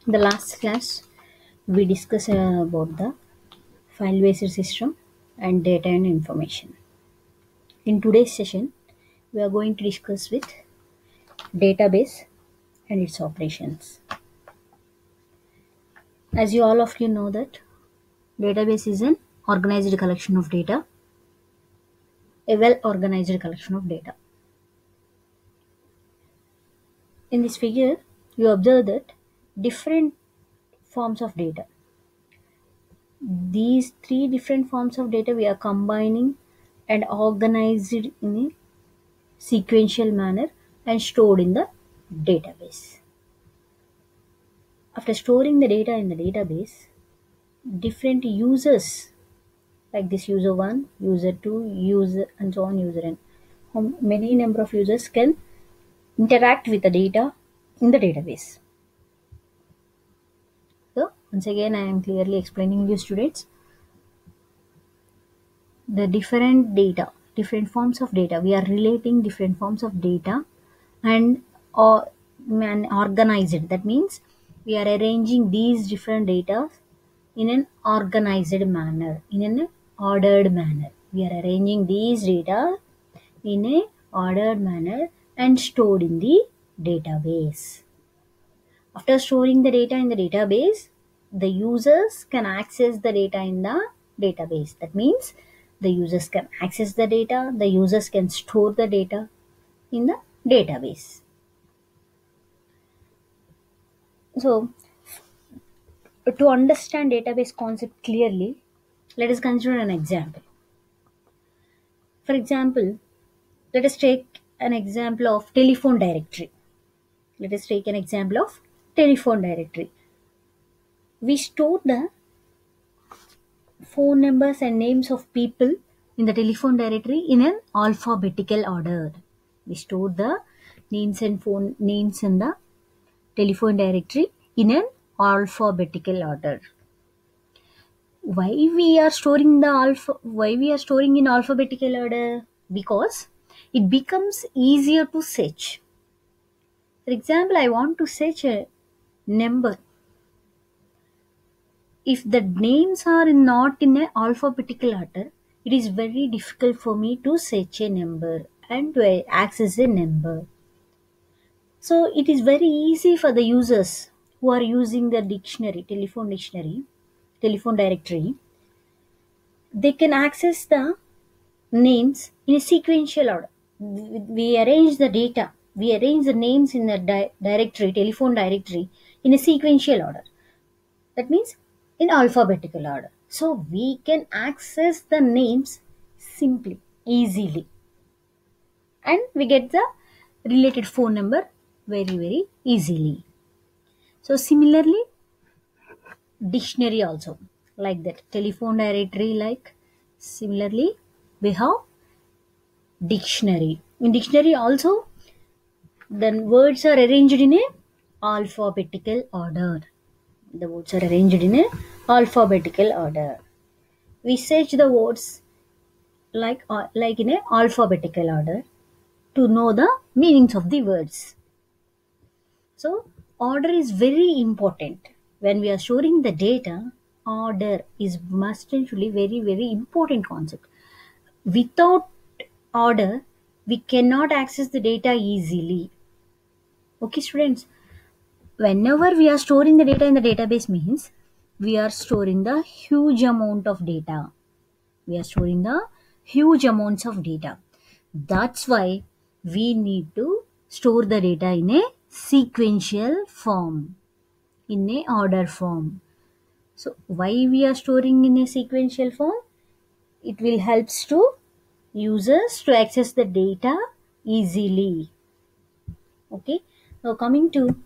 In the last class, we discussed about the file-based system and data and information. In today's session, we are going to discuss with database and its operations. As you all of you know that database is an organized collection of data, a well-organized collection of data. In this figure, you observe that different forms of data. These three different forms of data we are combining and organized in a sequential manner and stored in the database. After storing the data in the database, different users like this user 1, user 2, user and so on, user n, many number of users can interact with the data in the database. So once again I am clearly explaining you students the different data, different forms of data. We are relating different forms of data and organized. That means we are arranging these different data in an organized manner, in an ordered manner. We are arranging these data in a ordered manner and stored in the database. After storing the data in the database, the users can access the data in the database. That means the users can access the data, the users can store the data in the database. So, to understand database concept clearly, let us consider an example. For example, let us take an example of telephone directory. Let us take an example of telephone directory. We store the phone numbers and names of people in the telephone directory in an alphabetical order. We store the names and phone names in the telephone directory in an alphabetical order. Why we are storing in alphabetical order? Because it becomes easier to search. For example, I want to search a number. If the names are not in an alphabetical order, it is very difficult for me to search a number and to access a number. So it is very easy for the users who are using the telephone directory. They can access the names in a sequential order. We arrange the data. We arrange the names in the telephone directory in a sequential order. That means in alphabetical order. So we can access the names simply, easily. And we get the related phone number very easily. So similarly, dictionary also like that. Telephone directory like similarly we have dictionary. In dictionary also the words are arranged in a alphabetical order. The words are arranged in a alphabetical order. We search the words like in a alphabetical order to know the meanings of the words. So order is very important. When we are storing the data, order is must and truly very important concept. Without order, we cannot access the data easily. Okay, students. Whenever we are storing the data in the database means we are storing the huge amount of data. We are storing the huge amounts of data. That's why we need to store the data in a sequential form, in a order form. So why we are storing in a sequential form? It will helps to users to access the data easily. Okay. Now coming to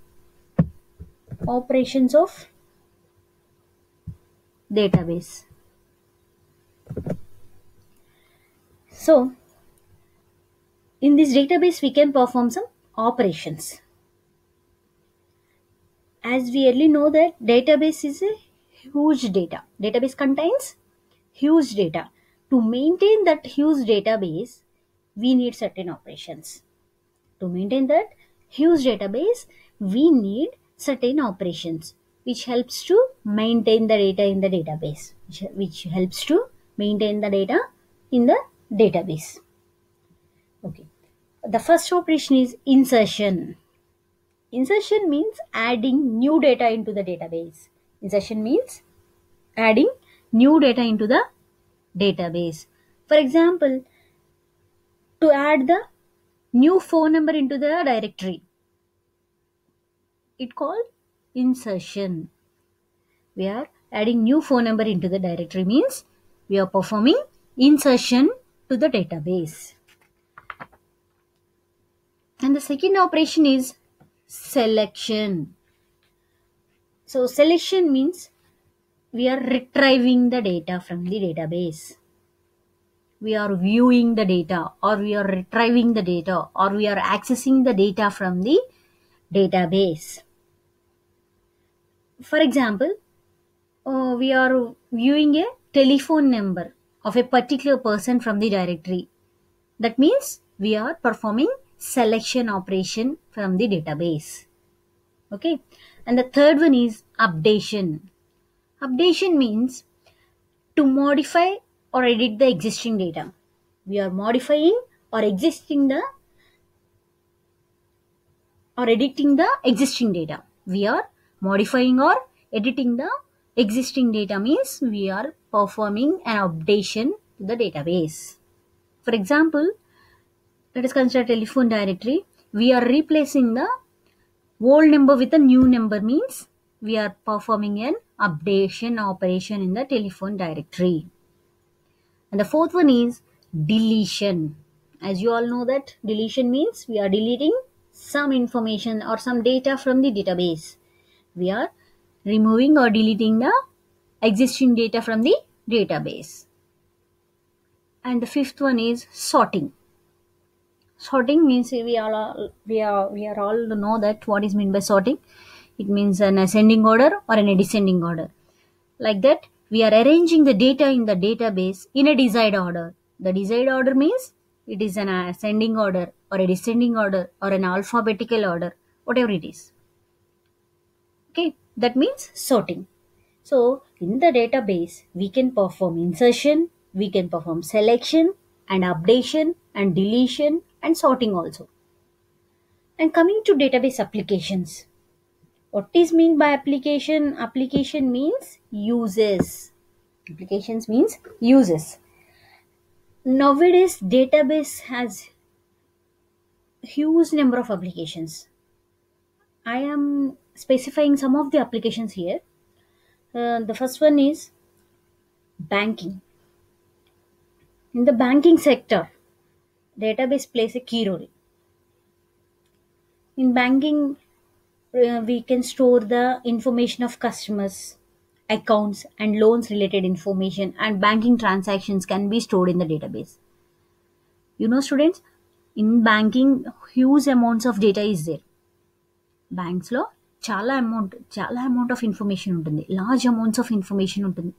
operations of database. So in this database we can perform some operations. As we already know that database is a huge data. Database contains huge data. To maintain that huge database, we need certain operations. To maintain that huge database, we need certain operations. which helps to maintain the data in the database, which helps to maintain the data in the database. Okay. The first operation is insertion. Insertion means adding new data into the database. Insertion means adding new data into the database. For example, to add the new phone number into the directory, it called insertion. We are adding new phone number into the directory means we are performing insertion to the database. And the second operation is selection. So selection means we are retrieving the data from the database. We are viewing the data, or we are retrieving the data, or we are accessing the data from the database. For example, we are viewing a telephone number of a particular person from the directory. That means we are performing selection operation from the database. Okay. And the third one is updation. Updation means to modify or edit the existing data. We are modifying or editing the existing data. We are modifying or editing the existing data means we are performing an updation to the database. For example, let us consider telephone directory. We are replacing the old number with a new number means we are performing an updation operation in the telephone directory. And the fourth one is deletion. As you all know that deletion means we are deleting some information or some data from the database. We are removing or deleting the existing data from the database. And the fifth one is sorting. Sorting means we are all know that what is meant by sorting. It means an ascending order or an descending order. Like that, we are arranging the data in the database in a desired order. The desired order means it is an ascending order or a descending order or an alphabetical order, whatever it is. Okay, that means sorting. So in the database, we can perform insertion, we can perform selection and updation and deletion and sorting also. And coming to database applications. What is meant by application? Application means uses. Applications means uses. Nowadays, database has huge number of applications. I am specifying some of the applications here. The first one is banking. In the banking sector, database plays a key role. In banking, we can store the information of customers, accounts, and loans related information, and banking transactions can be stored in the database. You know, students, in banking, huge amounts of data is there. Banks లో చాలా amount of information ఉంటుంది, large amounts of information ఉంటుంది.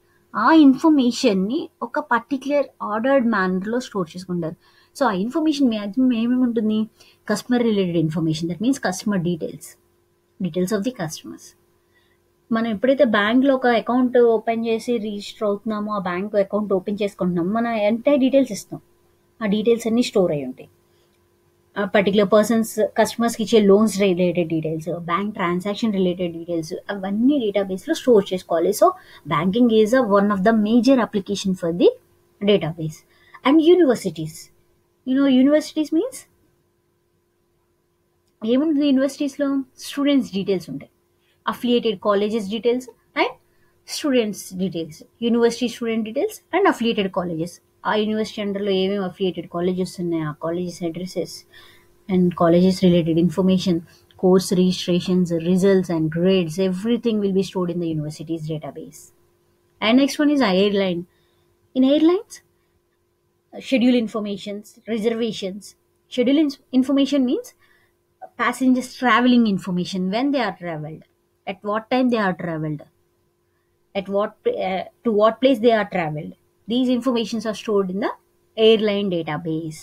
ఆ ఇన్ఫర్మేషన్ని ఒక particular ordered మేనర్లో store చేసుకుంటారు. So ఆ information maximum ఏమేమి ఉంటుంది? Customer related information, that means customer details of the customers. మనం ఎప్పుడైతే బ్యాంక్లో ఒక అకౌంట్ ఓపెన్ చేసి రిజిస్టర్ అవుతున్నామో, ఆ బ్యాంక్ అకౌంట్ ఓపెన్ చేసుకుంటున్నామో, మన ఎంటైర్ డీటెయిల్స్ ఇస్తాం. ఆ డీటెయిల్స్ అన్నీ స్టోర్ అయి ఉంటాయి. పర్టికులర్ పర్సన్స్ కస్టమర్స్కి ఇచ్చే loans related details, bank transaction related details, అవన్నీ డేటాబేస్లో స్టోర్ చేసుకోవాలి. So banking is one of the major application for the database. And universities, universities means ఏముంటుంది? యూనివర్సిటీస్లో స్టూడెంట్స్ డీటెయిల్స్ ఉంటాయి, affiliated colleges details and students details, university student details and affiliated colleges. ఆ university అండర్లో ఏమేమి affiliated colleges ఉన్నాయి, ఆ colleges addresses and colleges related information, course registrations, results and grades, everything will be stored in the universities database. And next one is airline. In airlines, schedule informations, reservations. Schedule information means passengers traveling information, when they are traveled, at what time they are traveled, to what place they are traveled. These informations are stored in the airline database.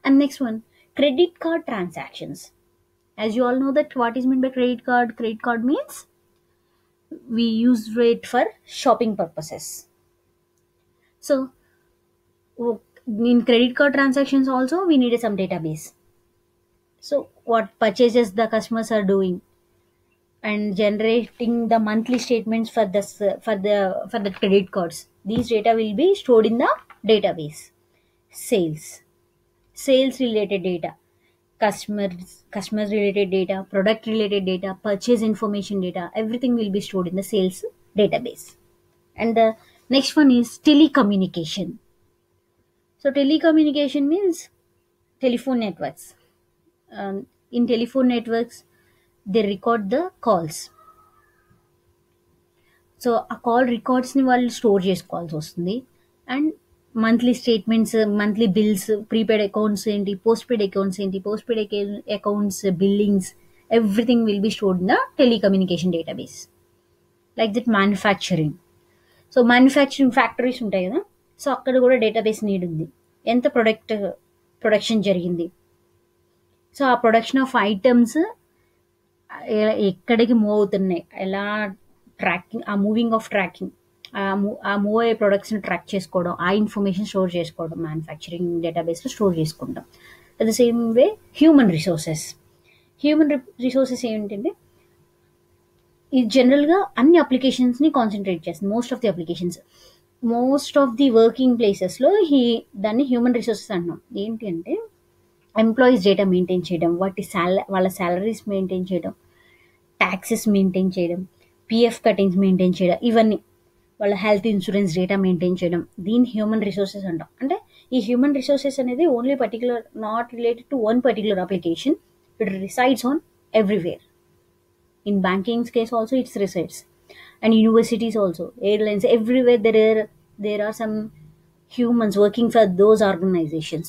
And next one, credit card transactions. As you all know that what is meant by credit card? Credit card means We use it for shopping purposes. So in credit card transactions also we needed some database. So what purchases the customers are doing and generating the monthly statements for the credit cards. These data will be stored in the database. Sales related data, customers related data, product related data, purchase information data, everything will be stored in the sales database. And the next one is telecommunication. So telecommunication means telephone networks. In telephone networks, they record the calls. So ఆ call రికార్డ్స్ని వాళ్ళు store చేసుకోవాల్సి వస్తుంది. And monthly statements, monthly bills, prepaid accounts ఏంటి, postpaid accounts ఏంటి, postpaid accounts billings, everything will be stored in the telecommunication database. Like that manufacturing. So manufacturing factories ఉంటాయి కదా, so అక్కడ కూడా డేటాబేస్ నీడ్ ఉంది. ఎంత production జరిగింది, so ఆ ప్రొడక్షన్ ఆఫ్ ఐటమ్స్ ఎక్కడికి మూవ్ అవుతున్నాయి, ఎలా ట్రాకింగ్, ఆ మూవింగ్ ఆఫ్ ట్రాకింగ్, ఆ మూవ్ అయ్యే ప్రొడక్ట్స్ని ట్రాక్ చేసుకోవడం, ఆ ఇన్ఫర్మేషన్ స్టోర్ చేసుకోవడం మ్యానుఫ్యాక్చరింగ్ డేటాబేస్లో స్టోర్ చేసుకుంటాం. At the same way human resources ఏంటంటే ఇది జనరల్గా అన్ని అప్లికేషన్స్ని కాన్సన్ట్రేట్ చేస్తుంది. మోస్ట్ ఆఫ్ ది వర్కింగ్ ప్లేసెస్లో దాన్ని హ్యూమన్ రిసోర్సెస్ అంటున్నాం. ఏంటి అంటే ఎంప్లాయీస్ డేటా మెయింటైన్ చేయడం, వాళ్ళ శాలరీస్ మెయింటైన్ చేయడం, ట్యాక్సెస్ మెయింటైన్ చేయడం, పిఎఫ్ కటింగ్స్ మెయింటైన్ చేయడం, ఇవన్నీ వాళ్ళ హెల్త్ ఇన్సూరెన్స్ డేటా మెయింటైన్ చేయడం, దీన్ని హ్యూమన్ రిసోర్సెస్ అంటాం. అంటే ఈ హ్యూమన్ రిసోర్సెస్ అనేది only particular, not related to one particular application, it resides on everywhere. In banking's case also it resides, and universities also, airlines, everywhere there are some humans working for those organizations.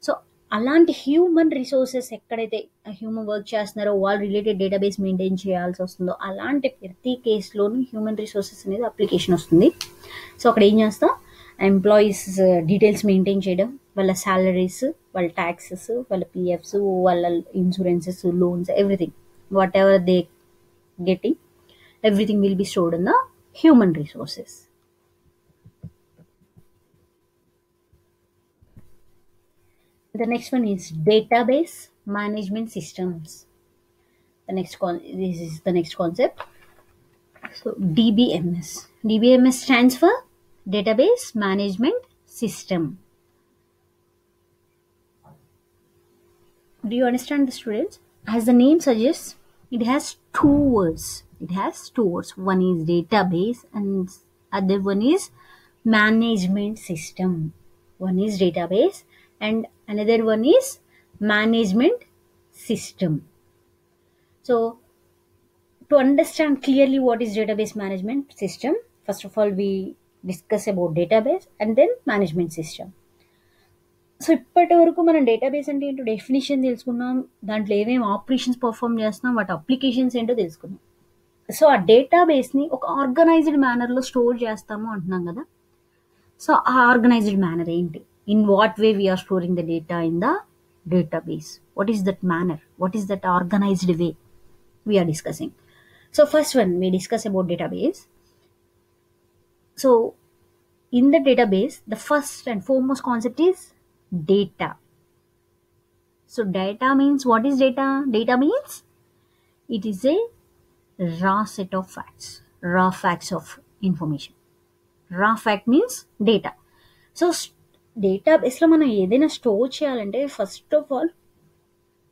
So అలాంటి human resources ఎక్కడైతే human work చేస్తున్నారో వాళ్ళు related database maintain చేయాల్సి వస్తుందో అలాంటి ప్రతి కేసులోనూ human resources అనేది application వస్తుంది. సో అక్కడ ఏం చేస్తాం, ఎంప్లాయీస్ డీటెయిల్స్ మెయింటైన్ చేయడం, వాళ్ళ శాలరీస్, వాళ్ళ ట్యాక్సెస్, వాళ్ళ పిఎఫ్స్, వాళ్ళ insurances, loans, everything, whatever they getting, everything will be stored in the human resources. The next one is database management systems. This is the next concept. So DBMS stands for database management system. Do you understand the students? As the name suggests, it has two words. One is database and other one is management system. One is database and another one is management system. So to understand clearly what is database management system, first of all we discuss about database and then management system. So ఇప్పటి వరకు మనం database అంటే ఏంటో definition తెలుసుకున్నాం, దాంట్లో ఏమేమి operations perform చేస్తున్నాం, వాటి అప్లికేషన్స్ ఏంటో తెలుసుకున్నాం. సో ఆ డేటాబేస్ని ఒక ఆర్గనైజ్డ్ మేనర్లో స్టోర్ చేస్తాము అంటున్నాం కదా. సో ఆ ఆర్గనైజ్డ్ మేనర్ ఏంటి, in what way we are storing the data in the database, what is that manner, what is that organised way we are discussing. So first one we discuss about database. So in the database, the first and foremost concept is data. So data means, what is data? Data means it is a raw set of facts of information. Raw fact means data. So డేటాబేస్లో మనం ఏదైనా store చేయాలంటే first of all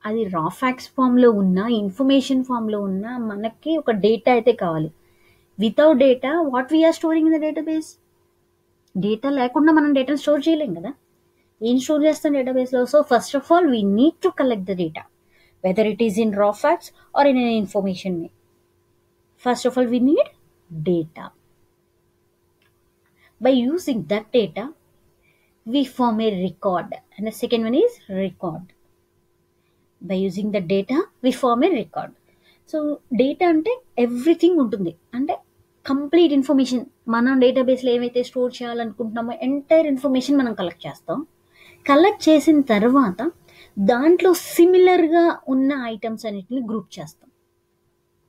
అది రా facts ఫామ్లో ఉన్న, information ఫామ్లో ఉన్న మనకి ఒక డేటా అయితే కావాలి. Without data what we are storing in the database? Data లేకుండా మనం డేటాను స్టోర్ చేయలేం కదా. ఏం స్టోర్ చేస్తాం డేటాబేస్లో? So first of all we need to collect the data, whether it is in raw facts or in an information. First of all we need data. By using that data we form a record, and the second one is record. By using the data we form a record. So data అంటే everything ఉంటుంది, అంటే complete information. మనం డేటాబేస్లో ఏమైతే store చేయాలనుకుంటున్నామో entire information మనం collect చేస్తాం. Collect చేసిన తర్వాత దాంట్లో సిమిలర్గా ఉన్న ఐటమ్స్ అన్నిటిని గ్రూప్ చేస్తాం.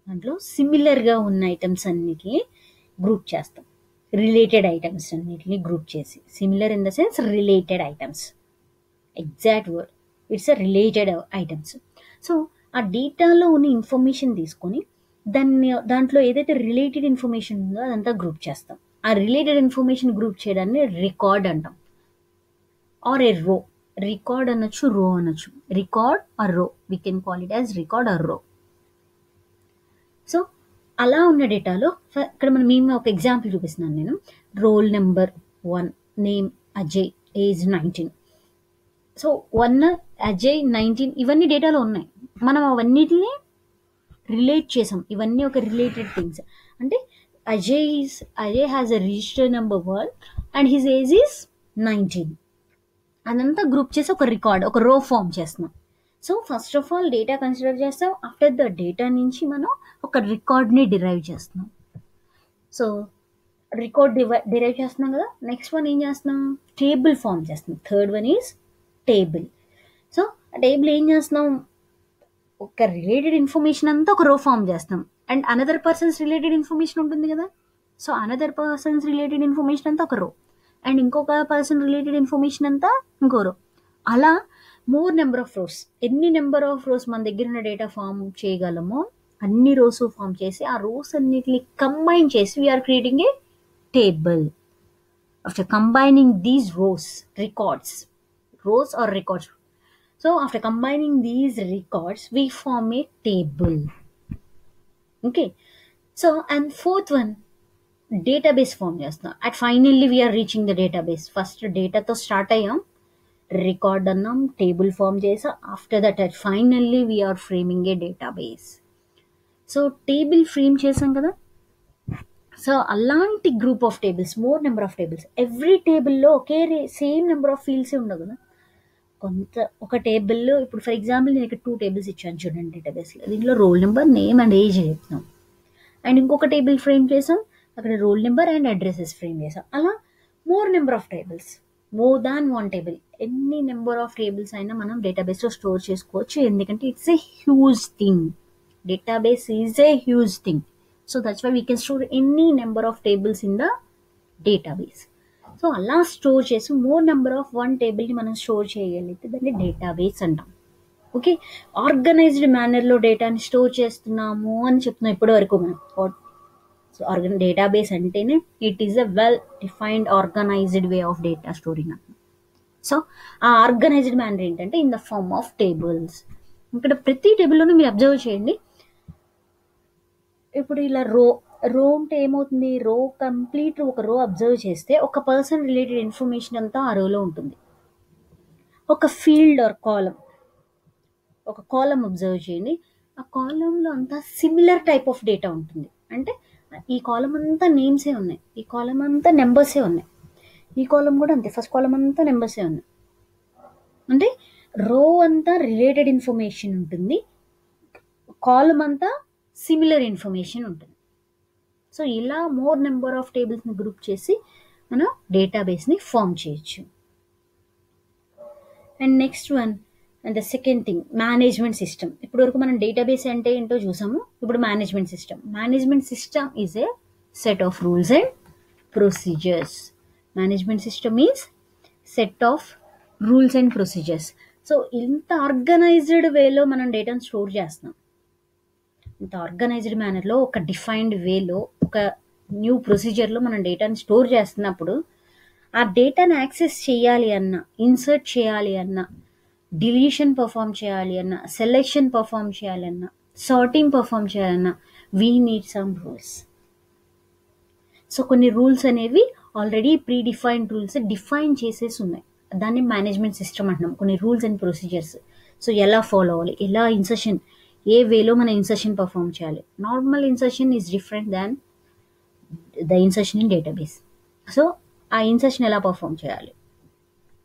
దాంట్లో సిమిలర్గా ఉన్న ఐటమ్స్ అన్నిటిని గ్రూప్ చేస్తాం. రిలేటెడ్ ఐటమ్స్ అన్నిటిని గ్రూప్ చేసి, similar in the sense related items, exact word, it's a related items. So ఆ డేటాలో ఉన్న ఇన్ఫర్మేషన్ తీసుకొని దాంట్లో ఏదైతే రిలేటెడ్ ఇన్ఫర్మేషన్ ఉందో అదంతా గ్రూప్ చేస్తాం. ఆ రిలేటెడ్ ఇన్ఫర్మేషన్ గ్రూప్ చేయడాన్ని రికార్డ్ అంటాం, ఆర్ ఏ రో. రికార్డ్ అనొచ్చు, రో అనొచ్చు. రికార్డ్ ఆర్ రో, we can call it as record or రో. సో అలా ఉన్న డేటాలో ఇక్కడ మేము ఒక ఎగ్జాంపుల్ చూపిస్తున్నాను నేను. Roll number 1, name Ajay, age 19. So 1, Ajay, 19 ఇవన్నీ డేటాలో ఉన్నాయి. మనం అవన్నిటిని రిలేట్ చేసాం. ఇవన్నీ ఒక రిలేటెడ్ థింగ్స్. అంటే Ajay has a register number 1 and his age is 19. అదంతా గ్రూప్ చేసి ఒక రికార్డ్, ఒక రో ఫామ్ చేస్తున్నాం. So first of all data consider చేస్తాం. ఆఫ్టర్ ద డేటా నుంచి మనం ఒక రికార్డ్ని డిరైవ్ చేస్తున్నాం. సో రికార్డ్ డిరైవ్ చేస్తున్నాం కదా. నెక్స్ట్ వన్ ఏం చేస్తున్నాం? టేబుల్ ఫామ్ చేస్తున్నాం. Third one is table. So ఆ టేబుల్ ఏం చేస్తున్నాం? ఒక రిలేటెడ్ ఇన్ఫర్మేషన్ అంతా ఒక రో ఫామ్ చేస్తాం. And another persons related information ఉంటుంది కదా. So another persons related information అంతా ఒక రో, అండ్ ఇంకొక పర్సన్ రిలేటెడ్ ఇన్ఫర్మేషన్ అంతా ఇంకో రో. అలా మోర్ నెంబర్ ఆఫ్ రోస్, ఎన్ని నెంబర్ ఆఫ్ రోస్ మన దగ్గర ఉన్న డేటా ఫామ్ చేయగలమో అన్ని రోస్ ఫామ్ చేసి ఆ రోస్ అన్నిటిని కంబైన్ చేసి we are creating a table. After combining these rows or records, so after combining these records we form a table. Okay, so and fourth one, database form chestam. At finally we are reaching the database. First data to start ayyam, record annam, table form chesa. After that at finally we are framing a database. So table frame chesam kada. So అలాంటి group of tables, more number of tables. Every టేబుల్లో ఒకే same number of ఫీల్డ్సే ఉండవు కదా. ఒక టేబుల్లో ఇప్పుడు for example నేను ఇక్కడ 2 టేబుల్స్ ఇచ్చాను చూడండి డేటాబేస్లో. దీంట్లో roll number, name and age చెప్తున్నాం. అండ్ ఇంకొక టేబుల్ ఫ్రేమ్ చేసాం, అక్కడ roll number and addresses frame చేసాం. అలా more number of tables, more than 1 table. ఎన్ని నెంబర్ ఆఫ్ టేబుల్స్ అయినా మనం డేటాబేస్లో స్టోర్ చేసుకోవచ్చు. ఎందుకంటే it's a huge thing. Database is a huge thing. So that's why we can store any number of tables in the database. So అలా store చేసి more number of 1 టేబుల్ని మనం store చేయగలిగితే దాన్ని డేటాబేస్ అంటాం. ఓకే, ఆర్గనైజ్డ్ మేనర్లో డేటాని store చేస్తున్నాము అని చెప్తున్నాం ఇప్పటి వరకు మనం. సో డేటాబేస్ అంటేనే it is a well defined organised way of data storing అంటాం. సో ఆ ఆర్గనైజ్డ్ మేనర్ ఏంటంటే in the form of tables. ఇక్కడ ప్రతి టేబుల్లోనూ మీరు అబ్జర్వ్ చేయండి. ఇప్పుడు ఇలా రో అంటే ఏమవుతుంది? రో కంప్లీట్ ఒక రో అబ్జర్వ్ చేస్తే ఒక పర్సన్ రిలేటెడ్ ఇన్ఫర్మేషన్ అంతా ఆ రోలో ఉంటుంది. ఒక ఫీల్డ్ ఆర్ ఒక కాలం అబ్జర్వ్ చేయండి. ఆ కాలంలో అంతా సిమిలర్ టైప్ ఆఫ్ డేటా ఉంటుంది. అంటే ఈ కాలం అంతా నేమ్సే ఉన్నాయి, ఈ కాలం అంతా నెంబర్సే ఉన్నాయి, ఈ కాలం కూడా అంతే, ఫస్ట్ కాలం అంతా నెంబర్సే ఉన్నాయి. అంటే రో అంతా రిలేటెడ్ ఇన్ఫర్మేషన్ ఉంటుంది, కాలం అంతా సిమిలర్ ఇన్ఫర్మేషన్ ఉంటుంది. సో ఇలా మోర్ నెంబర్ ఆఫ్ టేబుల్స్ని గ్రూప్ చేసి మనం డేటాబేస్ని ఫామ్ చేయొచ్చు. And next one, and the second thing, management system. ఇప్పుడు వరకు మనం డేటాబేస్ అంటే ఏంటో చూసాము. ఇప్పుడు management system is a set of rules and procedures. Management system is set of rules and procedures. So ఇంత ఆర్గనైజ్డ్ వేలో మనం డేటాను స్టోర్ చేస్తున్నాం. ఇంత ఆర్గనైజ్డ్ మేనర్లో ఒక డిఫైన్డ్ వేలో ఒక న్యూ ప్రొసీజర్లో మనం డేటాని స్టోర్ చేస్తున్నప్పుడు ఆ డేటాని యాక్సెస్ చేయాలి అన్నా, ఇన్సర్ట్ చేయాలి అన్నా, డిలీషన్ పర్ఫామ్ చేయాలి అన్నా, సెలెక్షన్ పర్ఫామ్ చేయాలన్నా, సార్టింగ్ పర్ఫామ్ చేయాలన్నా we need some rules. So కొన్ని రూల్స్ అనేవి already pre defined rules define చేసేసి ఉన్నాయి. దాన్ని మేనేజ్మెంట్ సిస్టమ్ అంటున్నాం. కొన్ని రూల్స్ అండ్ ప్రొసీజర్స్. సో ఎలా ఫాలో అవ్వాలి, ఎలా ఇన్సర్షన్, ఏ వేలో మన ఇన్సర్షన్ పర్ఫామ్ చేయాలి. Normal insertion is different than the insertion in database. So ఆ ఇన్సర్షన్ ఎలా పర్ఫామ్ చేయాలి,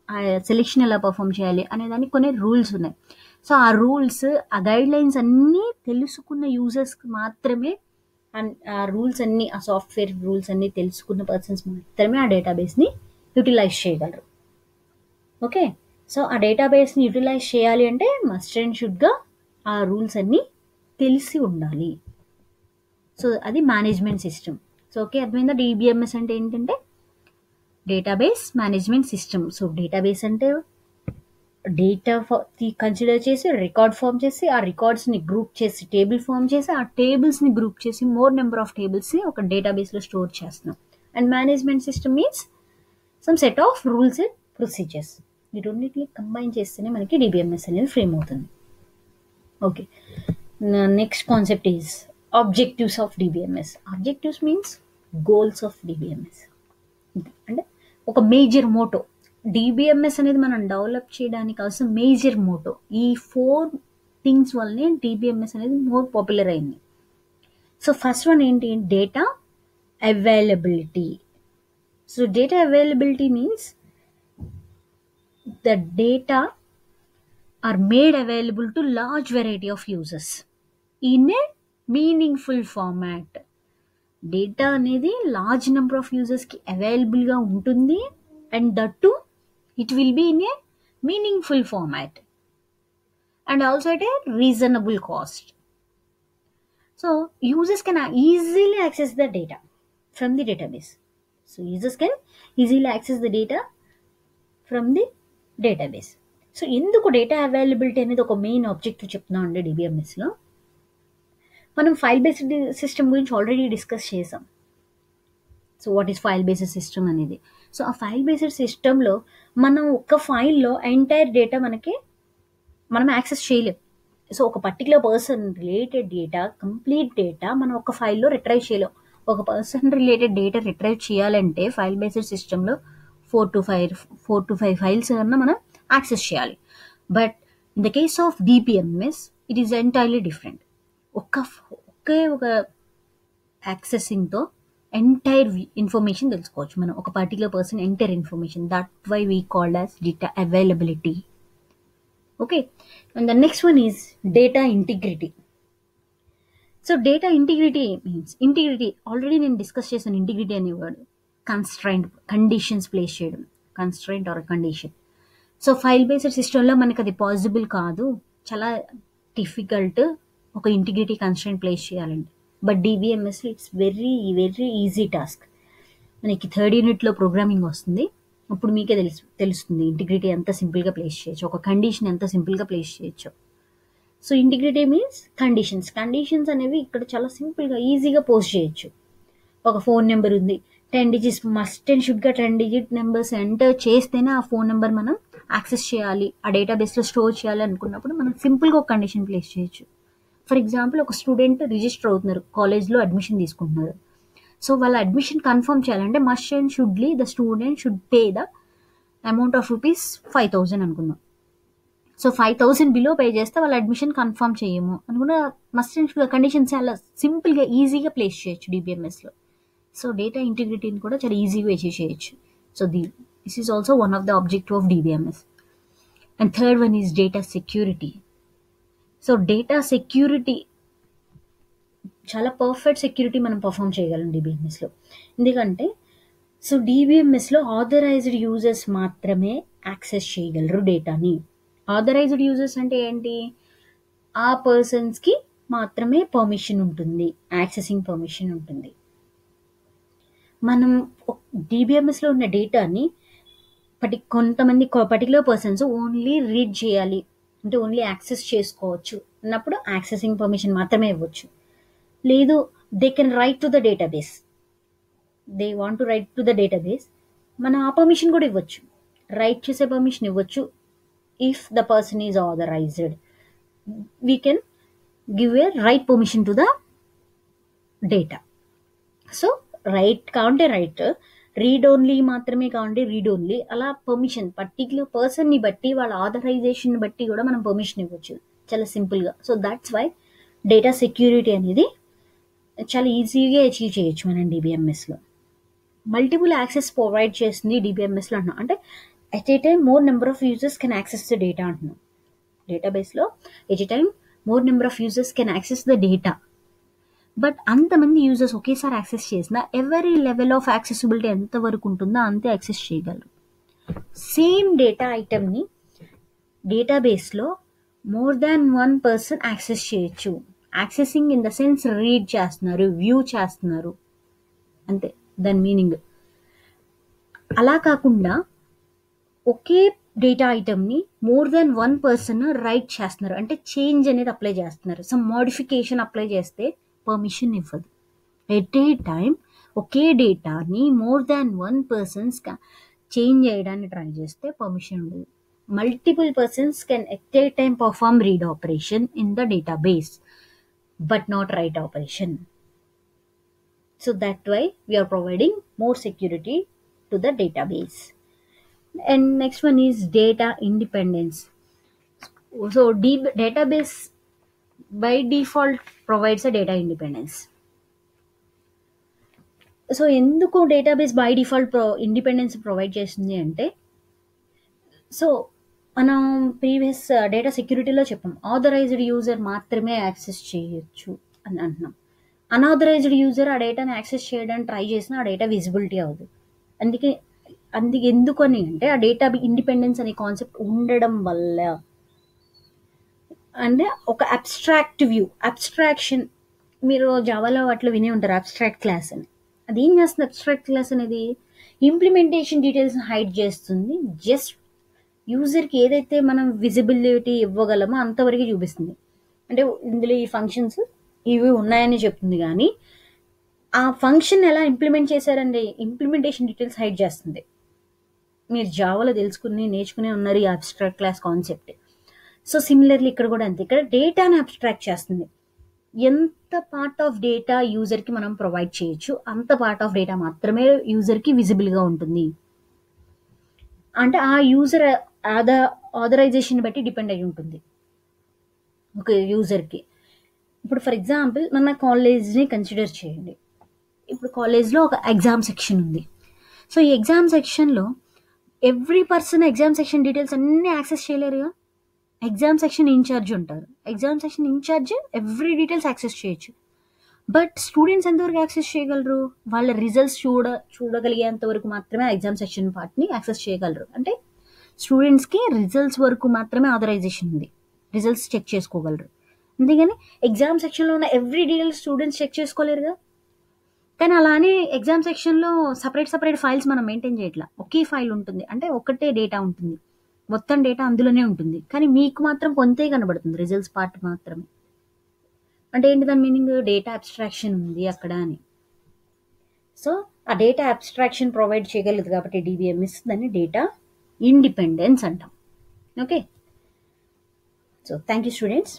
ఆ సెలెక్షన్ ఎలా పర్ఫామ్ చేయాలి అనే దానికి కొన్ని రూల్స్ ఉన్నాయి. సో ఆ రూల్స్, ఆ గైడ్ లైన్స్ అన్నీ తెలుసుకున్న యూజర్స్కి మాత్రమే, ఆ రూల్స్ అన్నీ, ఆ సాఫ్ట్వేర్ రూల్స్ అన్నీ తెలుసుకున్న పర్సన్స్ మాత్రమే ఆ డేటాబేస్ని యూటిలైజ్ చేయగలరు. ఓకే, సో ఆ డేటాబేస్ని యూటిలైజ్ చేయాలి అంటే మస్ట్ అండ్ షుడ్గా ఆ రూల్స్ అన్నీ తెలిసి ఉండాలి. సో అది మేనేజ్మెంట్ సిస్టమ్. సో ఓకే, అర్థమైందా? డిబిఎంఎస్ అంటే ఏంటంటే database management system. So database అంటే డేటా కన్సిడర్ చేసి రికార్డ్ ఫామ్ చేసి ఆ రికార్డ్స్ని గ్రూప్ చేసి టేబుల్ ఫామ్ చేసి ఆ టేబుల్స్ని గ్రూప్ చేసి మోర్ నెంబర్ ఆఫ్ టేబుల్స్ని ఒక డేటాబేస్లో స్టోర్ చేస్తున్నాం. And management system means some set of rules and procedures. ఈ రెండింటిని కంబైన్ చేస్తేనే మనకి డిబిఎంఎస్ అనేది ఫ్రేమ్ అవుతుంది. Okay, next concept is objectives of DBMS. Objectives means goals of DBMS. అంటే ఒక మేజర్ మోటో, డిబిఎంఎస్ అనేది మనం డెవలప్ చేయడానికి అవసరం మేజర్ మోటో. ఈ 4 థింగ్స్ వల్లనే డిబిఎంఎస్ అనేది మోర్ పాపులర్ అయింది. సో ఫస్ట్ వన్ ఏంటి? Data availability. So data availability means the data are made available to large variety of users in a meaningful format. Data అనేది large number of యూజర్స్కి అవైలబుల్గా ఉంటుంది and that too it will be in a meaningful format and also at a reasonable cost. So users can easily access the data from the database. So users can easily access the data from the database. So ఎందుకు data availability అనేది ఒక main objective చెప్తున్నాం అండి డిబిఎంఎస్లో. మనం file based system గురించి already discuss చేసాం. So what is file based system అనేది? So ఆ ఫైల్ బేస్డ్ సిస్టంలో మనం ఒక ఫైల్లో ఎంటైర్ డేటా మనం యాక్సెస్ చేయలేం. సో ఒక particular person related data, complete data మనం ఒక ఫైల్లో రిట్రైవ్ చేయలేం. ఒక పర్సన్ రిలేటెడ్ డేటా రిట్రైవ్ చేయాలంటే ఫైల్ బేస్డ్ సిస్టంలో 4 to 5 ఫైల్స్ కన్నా మనం యాక్సెస్ చేయాలి. But in the case of DBMS it is entirely different. ఒకే ఒక యాక్సెసింగ్తో ఎంటైర్ ఇన్ఫర్మేషన్ తెలుసుకోవచ్చు మనం, ఒక particular person entire information. That why we called as data availability. Okay, and the next one is data integrity. So data integrity means, integrity already నేను discuss చేశాను. Integrity అనే word constraint, conditions place చేయడం, constraint or condition. So file based సిస్టంలో మనకు అది possible కాదు, చాలా difficult ఒక ఇంటిగ్రిటీ కన్స్ట్రైంట్ ప్లేస్ చేయాలండి. బట్ డిబిఎంఎస్లో it's very very easy task. మనకి 3rd యూనిట్లో ప్రోగ్రామింగ్ వస్తుంది, అప్పుడు మీకే తెలుస్తుంది ఇంటిగ్రిటీ ఎంత సింపుల్గా ప్లేస్ చేయొచ్చు, ఒక కండిషన్ ఎంత సింపుల్గా ప్లేస్ చేయొచ్చు. సో ఇంటిగ్రిటీ మీన్స్ కండిషన్స్ అనేవి ఇక్కడ చాలా సింపుల్గా ఈజీగా పోస్ట్ చేయొచ్చు. ఒక ఫోన్ నెంబర్ ఉంది, 10 digits మస్ట్ అండ్ షుడ్గా 10 digit నెంబర్స్ ఎంటర్ చేస్తేనే ఆ ఫోన్ నెంబర్ మనం యాక్సెస్ చేయాలి, ఆ డేటాబేస్లో స్టోర్ చేయాలి అనుకున్నప్పుడు మనం సింపుల్గా ఒక కండిషన్ ప్లేస్ చేయొచ్చు. ఫర్ ఎగ్జాంపుల్, ఒక స్టూడెంట్ రిజిస్టర్ అవుతున్నారు, కాలేజ్లో అడ్మిషన్ తీసుకుంటున్నారు. సో వాళ్ళ అడ్మిషన్ కన్ఫర్మ్ చేయాలంటే మస్ట్ అండ్ షుడ్లీ the student should pay the amount of ₹5,000 అనుకుందాం. సో 5,000 బిలో పే చేస్తే వాళ్ళ అడ్మిషన్ కన్ఫర్మ్ చేయము అనుకున్న మస్ట్ అండ్ షుడ్గా కండిషన్ చాలా సింపుల్గా ఈజీగా ప్లేస్ చేయొచ్చు డిబిఎంఎస్లో. సో డేటా ఇంటిగ్రిటీని కూడా చాలా ఈజీగా అచీవ్ చేయొచ్చు. So this is also one of the objective of DBMS. And third one is data security. So data security చాలా పర్ఫెక్ట్ సెక్యూరిటీ మనం పర్ఫామ్ చేయగలం డిబిఎంఎస్లో. ఎందుకంటే సో డిబిఎంఎస్లో ఆథరైజ్డ్ యూజర్స్ మాత్రమే యాక్సెస్ చేయగలరు డేటాని. ఆథరైజ్డ్ యూజర్స్ అంటే ఏంటి? ఆ పర్సన్స్కి మాత్రమే పర్మిషన్ ఉంటుంది, యాక్సెసింగ్ పర్మిషన్ ఉంటుంది. మనం డిబిఎంఎస్లో ఉన్న డేటాని కొంతమంది పర్టికులర్ పర్సన్స్ ఓన్లీ రీడ్ చేయాలి అంటే ఓన్లీ యాక్సెస్ చేసుకోవచ్చు అన్నప్పుడు యాక్సెసింగ్ పర్మిషన్ మాత్రమే ఇవ్వచ్చు. లేదు, they can write to the database, they want to write to the database, మనం ఆ పర్మిషన్ కూడా ఇవ్వచ్చు, రైట్ చేసే పర్మిషన్ ఇవ్వచ్చు. If the person is authorised we can give a write permission to the data. So write కావంటే write, read only మాత్రమే కావంటే read only, అలా పర్మిషన్ పర్టికులర్ పర్సన్ని బట్టి వాళ్ళ ఆథరైజేషన్ బట్టి కూడా మనం పర్మిషన్ ఇవ్వచ్చు చాలా సింపుల్గా. So that's why data security అనేది చాలా ఈజీగా అచీవ్ చేయొచ్చు మనం డిబిఎంఎస్లో. మల్టిపుల్ యాక్సెస్ ప్రొవైడ్ చేస్తుంది డిబిఎంఎస్లో అంటున్నాం, అంటే at a time more number of users can access the data అంటున్నాం. డేటాబేస్లో at a time more number of users can access the data. But అంతమంది యూజర్స్ ఒకేసారి యాక్సెస్ చేసినా ఎవరీ లెవెల్ ఆఫ్ యాక్సెసిబిలిటీ ఎంతవరకు ఉంటుందో అంతే యాక్సెస్ చేయగలరు. సేమ్ డేటా ఐటమ్ని డేటాబేస్లో మోర్ దాన్ 1 person యాక్సెస్ చేయొచ్చు. Accessing in the sense read చేస్తున్నారు, వ్యూ చేస్తున్నారు, అంతే దాని మీనింగ్. అలా కాకుండా ఒకే data ఐటమ్ని more than one person write చేస్తున్నారు, అంటే చేంజ్ అనేది అప్లై చేస్తున్నారు, సమ్ మోడిఫికేషన్ అప్లై చేస్తే పర్మిషన్ ఇవ్వదు. ఎట్ ఏ టైం ఒకే డేటాని more than one persons change చేయడానికి ట్రై చేస్తే పర్మిషన్ ఉండదు. Multiple persons can at a time perform read operation in the database but not write operation. So that why we are providing more security to the database. And next one is data independence. So database by default provides a data independence. So ఎందుకు database by default independence provide చేస్తుంది అంటే, so మనం previous data సెక్యూరిటీలో చెప్పాం authorised user మాత్రమే access చేయొచ్చు అని అంటున్నాం. Unauthorised user ఆ డేటాని యాక్సెస్ చేయడానికి ట్రై చేసినా ఆ డేటా విజిబిలిటీ అవ్వదు. అందుకే ఎందుకని అంటే ఆ డేటా ఇండిపెండెన్స్ అనే కాన్సెప్ట్ ఉండడం వల్ల. అంటే ఒక అబ్స్ట్రాక్ట్ వ్యూ, అబ్స్ట్రాక్షన్, మీరు జావాలో వాటిలో వినే ఉంటారు అబ్స్ట్రాక్ట్ క్లాస్ అని. అది ఏం చేస్తుంది అబ్స్ట్రాక్ట్ క్లాస్ అనేది? ఇంప్లిమెంటేషన్ డీటెయిల్స్ హైడ్ చేస్తుంది, జస్ట్ యూజర్కి ఏదైతే మనం విజిబిలిటీ ఇవ్వగలమో అంతవరకు చూపిస్తుంది. అంటే ఇందులో ఈ ఫంక్షన్స్ ఇవి ఉన్నాయని చెప్తుంది, కానీ ఆ ఫంక్షన్ ఎలా ఇంప్లిమెంట్ చేశారండి ఇంప్లిమెంటేషన్ డీటెయిల్స్ హైడ్ చేస్తుంది. మీరు జావాలో నేర్చుకునే ఉన్నారు ఈ abstract class concept. So similarly ఇక్కడ కూడా అంతే, ఇక్కడ డేటాని అబ్స్ట్రాక్ట్ చేస్తుంది. ఎంత పార్ట్ ఆఫ్ డేటా యూజర్కి మనం ప్రొవైడ్ చేయొచ్చు అంత పార్ట్ ఆఫ్ డేటా మాత్రమే యూజర్కి విజిబుల్గా ఉంటుంది. అంటే ఆ యూజర్ ఆథరైజేషన్ బట్టి డిపెండ్ అయి ఉంటుంది ఒక యూజర్కి. ఇప్పుడు ఫర్ ఎగ్జాంపుల్ మన కాలేజ్ని కన్సిడర్ చేయండి. ఇప్పుడు కాలేజ్లో ఒక ఎగ్జామ్ సెక్షన్ ఉంది. సో ఈ ఎగ్జామ్ సెక్షన్లో every person exam section details అన్నీ యాక్సెస్ చేయలేరుగా. ఎగ్జామ్ సెక్షన్ ఇన్ఛార్జ్ ఉంటారు, exam section incharge every details access చేయొచ్చు. బట్ స్టూడెంట్స్ ఎంతవరకు యాక్సెస్ చేయగలరు? వాళ్ళ రిజల్ట్స్ చూడగలిగేంత వరకు మాత్రమే ఎగ్జామ్ సెక్షన్ పార్ట్ని యాక్సెస్ చేయగలరు. అంటే స్టూడెంట్స్కి రిజల్ట్స్ వరకు మాత్రమే ఆథరైజేషన్ ఉంది, రిజల్ట్స్ చెక్ చేసుకోగలరు. అంతేగాని ఎగ్జామ్ సెక్షన్లో ఉన్న ఎవ్రీ డీటెయిల్స్ స్టూడెంట్స్ చెక్ చేసుకోలేరుగా. కానీ అలానే ఎగ్జామ్ సెక్షన్లో సపరేట్ ఫైల్స్ మనం మెయింటైన్ చేయట్లా, ఒకే ఫైల్ ఉంటుంది, అంటే ఒకటే డేటా ఉంటుంది, మొత్తం డేటా అందులోనే ఉంటుంది, కానీ మీకు మాత్రం కొంతే కనబడుతుంది రిజల్ట్స్ పార్ట్ మాత్రమే. అంటే ఏంటి దాని మీనింగ్? డేటా అబ్స్ట్రాక్షన్ ఉంది అక్కడ అని. సో ఆ డేటా అబ్స్ట్రాక్షన్ ప్రొవైడ్ చేయగలదు కాబట్టి డిబిఎంఎస్ దాన్ని డేటా ఇండిపెండెన్స్ అంటాం. Okay, so thank you students.